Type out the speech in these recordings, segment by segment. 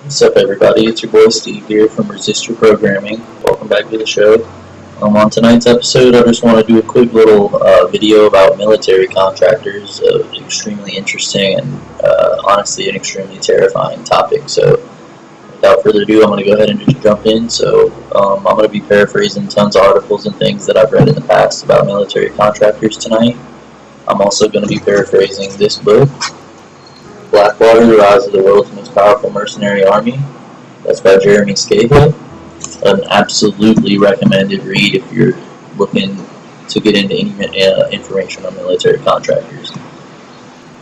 What's up, everybody? It's your boy Steve here from Resistor Programming. Welcome back to the show. On tonight's episode, I just want to do a quick little video about military contractors. Extremely interesting and honestly an extremely terrifying topic. So, without further ado, I'm going to go ahead and just jump in. So, I'm going to be paraphrasing tons of articles and things that I've read in the past about military contractors tonight. I'm also going to be paraphrasing this book, Blackwater, The Rise of the World's Most Powerful Mercenary Army. That's by Jeremy Scahill. An absolutely recommended read if you're looking to get into any information on military contractors.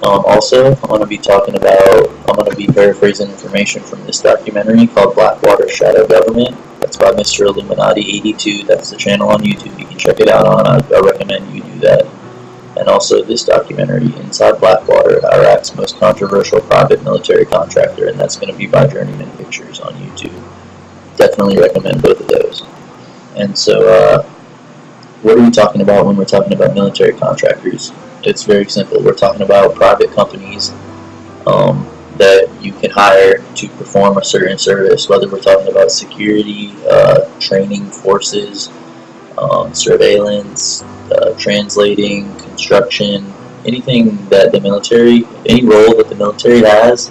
Also, I'm going to be paraphrasing information from this documentary called Blackwater Shadow Government. That's by Mr. Illuminati 82. That's the channel on YouTube. You can check it out on. I recommend you do that. And also this documentary, Inside Blackwater, Iraq's most controversial private military contractor, and that's going to be by Journeyman Pictures on YouTube. Definitely recommend both of those. And so, what are we talking about when we're talking about military contractors? It's very simple. We're talking about private companies that you can hire to perform a certain service, whether we're talking about security, training forces, surveillance, translating, construction, anything that the military, any role that the military has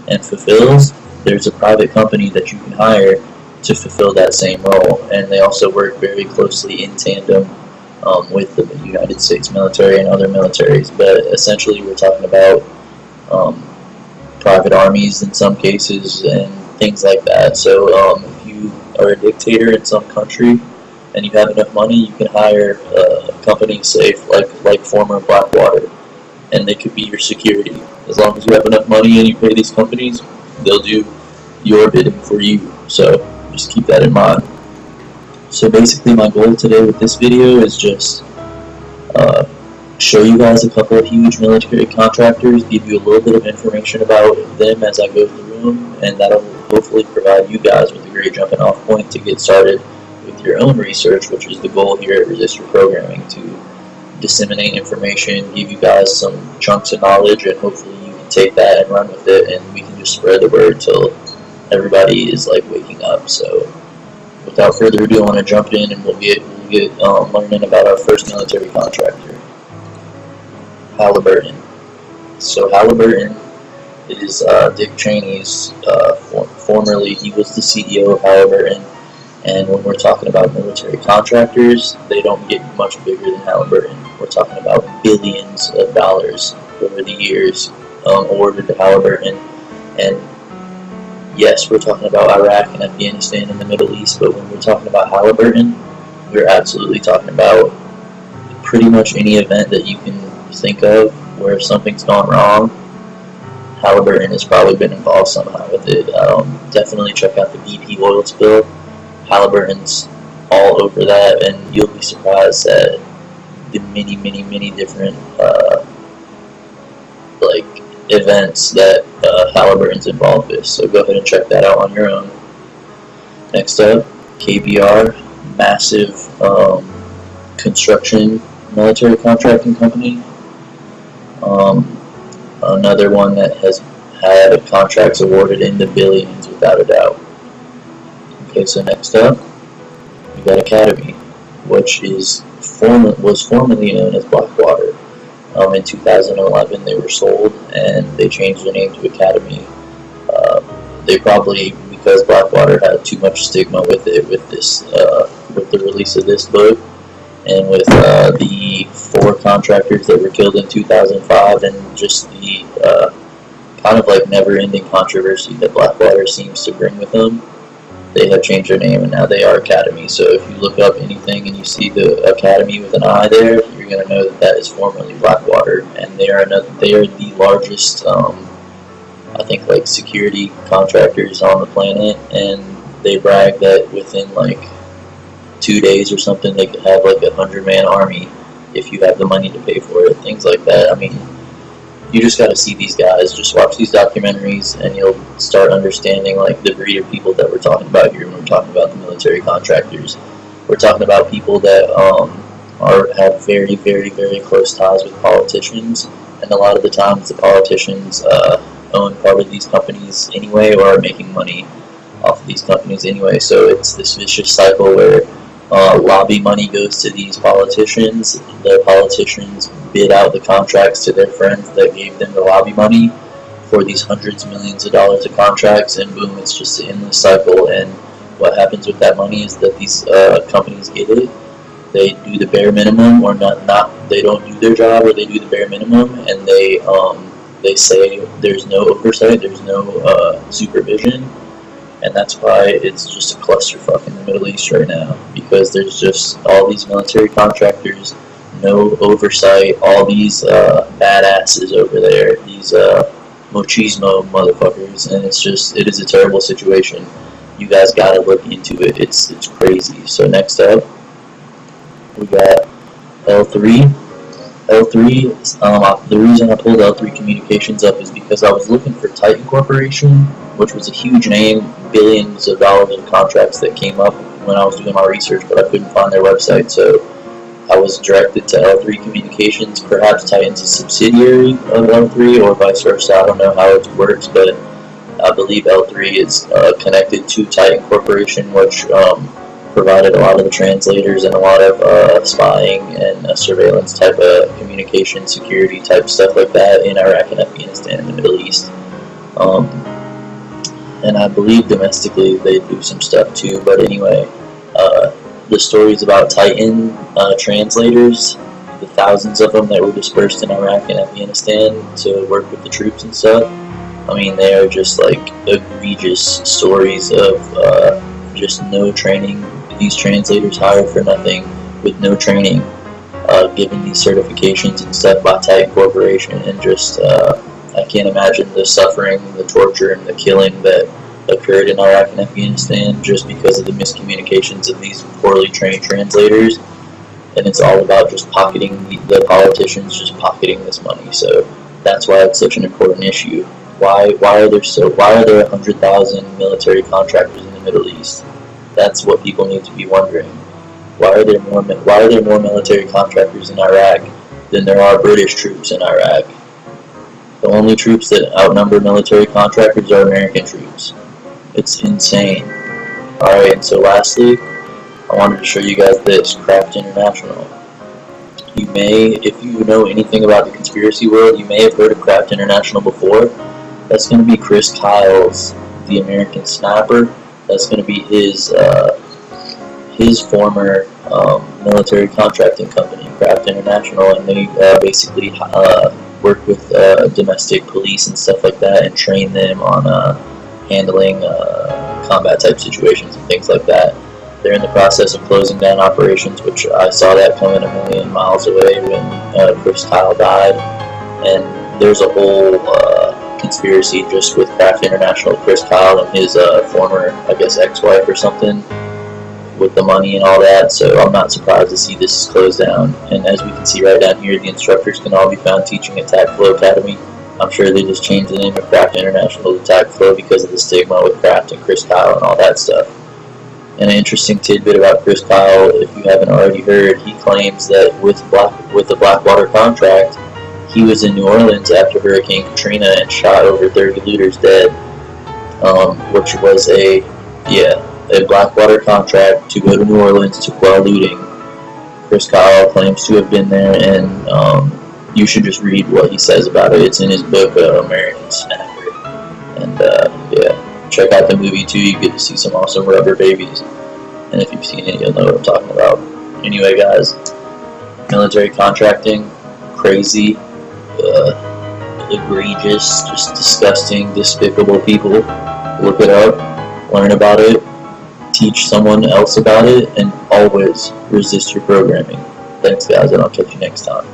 and fulfills, there's a private company that you can hire to fulfill that same role. And they also work very closely in tandem with the United States military and other militaries. But essentially, we're talking about private armies in some cases and things like that. So if you are a dictator in some country, and you have enough money, you can hire a company, say, like former Blackwater, and they could be your security. As long as you have enough money and you pay these companies, they'll do your bidding for you. So just keep that in mind. So basically, my goal today with this video is just show you guys a couple of huge military contractors, give you a little bit of information about them as I go through them, and that'll hopefully provide you guys with a great jumping off point to get started with your own research, which is the goal here at Resistor Programming, to disseminate information, give you guys some chunks of knowledge, and hopefully you can take that and run with it, and we can just spread the word till everybody is like waking up. So without further ado, I want to jump in and we'll get learning about our first military contractor, Halliburton. So Halliburton is Dick Cheney's formerly, he was the CEO of Halliburton. And when we're talking about military contractors, they don't get much bigger than Halliburton. We're talking about billions of dollars over the years awarded to Halliburton. And yes, we're talking about Iraq and Afghanistan and the Middle East, but when we're talking about Halliburton, we're absolutely talking about pretty much any event that you can think of where something's gone wrong. Halliburton has probably been involved somehow with it. Definitely check out the BP oil spill. Halliburton's all over that, and you'll be surprised at the many different events that Halliburton's involved with. So go ahead and check that out on your own. Next up, KBR, massive construction military contracting company. Another one that has had contracts awarded in the billions without a doubt. Okay, so next up, we got Academi, which was formerly known as Blackwater. In 2011, they were sold, and they changed their name to Academi. They probably, because Blackwater had too much stigma with it, with the release of this book, and with the 4 contractors that were killed in 2005, and just the kind of like never-ending controversy that Blackwater seems to bring with them. They have changed their name, and now they are Academi. So if you look up anything and you see the Academi with an I there, you're going to know that is formerly Blackwater, and they are the largest, I think, like security contractors on the planet, and they brag that within like 2 days or something, they could have like a 100-man army if you have the money to pay for it. Things like that. I mean, you just got to see these guys. Just watch these documentaries, and you'll start understanding like the breed of people that we're talking about here when we're talking about the military contractors. We're talking about people that have very close ties with politicians, and a lot of the times the politicians own part of these companies anyway, or are making money off of these companies anyway. So it's this vicious cycle where lobby money goes to these politicians. The politicians bid out the contracts to their friends that gave them the lobby money for these hundreds of millions of dollars of contracts, and boom, it's just an endless cycle. And what happens with that money is that these companies get it, they do the bare minimum, or not they don't do their job, or they do the bare minimum, and they say there's no oversight, there's no supervision. And that's why it's just a clusterfuck in the Middle East right now, because there's just all these military contractors, no oversight, all these badasses over there, these machismo motherfuckers, and it is a terrible situation. You guys gotta look into it. It's crazy. So next up, we got L-3. L-3, the reason I pulled L-3 Communications up is because I was looking for Titan Corporation, which was a huge name, billions of dollars in contracts that came up when I was doing my research, but I couldn't find their website, so I was directed to L-3 Communications. Perhaps Titan's a subsidiary of L-3, or vice versa. I don't know how it works, but I believe L-3 is connected to Titan Corporation, which provided a lot of the translators and a lot of spying and surveillance type of communication, security type stuff like that in Iraq and Afghanistan and the Middle East. And I believe domestically they do some stuff too, but anyway, the stories about Titan translators, the thousands of them that were dispersed in Iraq and Afghanistan to work with the troops and stuff, I mean, they are just like egregious stories of just no training. These translators hired for nothing with no training, given these certifications and stuff by Titan Corporation, and just I can't imagine the suffering, the torture, and the killing that occurred in Iraq and Afghanistan just because of the miscommunications of these poorly trained translators. And it's all about just pocketing the politicians, just pocketing this money. So that's why it's such an important issue. Why are there 100,000 military contractors in the Middle East? That's what people need to be wondering. Why are there more military contractors in Iraq than there are British troops in Iraq? The only troops that outnumber military contractors are American troops. It's insane. Alright, and so lastly, I wanted to show you guys this, Craft International. You may, if you know anything about the conspiracy world, you may have heard of Craft International before. That's going to be Chris Kyle's, the American sniper. That's going to be his former military contracting company, Craft International, and they basically work with domestic police and stuff like that, and train them on handling combat type situations and things like that. They're in the process of closing down operations, which I saw that coming a million miles away when Chris Kyle died. And there's a whole conspiracy just with Craft International, Chris Kyle and his former, I guess, ex-wife or something, with the money and all that. So I'm not surprised to see this is closed down. And as we can see right down here, the instructors can all be found teaching at TacFlow Academy. I'm sure they just changed the name of Craft International to TacFlow because of the stigma with Craft and Chris Kyle and all that stuff. And an interesting tidbit about Chris Kyle, if you haven't already heard, he claims that with the Blackwater contract, he was in New Orleans after Hurricane Katrina and shot over 30 looters dead, which was a Blackwater contract to go to New Orleans to quell looting. Chris Kyle claims to have been there, and you should just read what he says about it. It's in his book, American Snapper. And check out the movie too. You get to see some awesome rubber babies. And if you've seen it, you'll know what I'm talking about. Anyway, guys, military contracting, crazy, egregious, just disgusting, despicable people. Look it up, learn about it, teach someone else about it, and always resist your programming. Thanks, guys, and I'll catch you next time.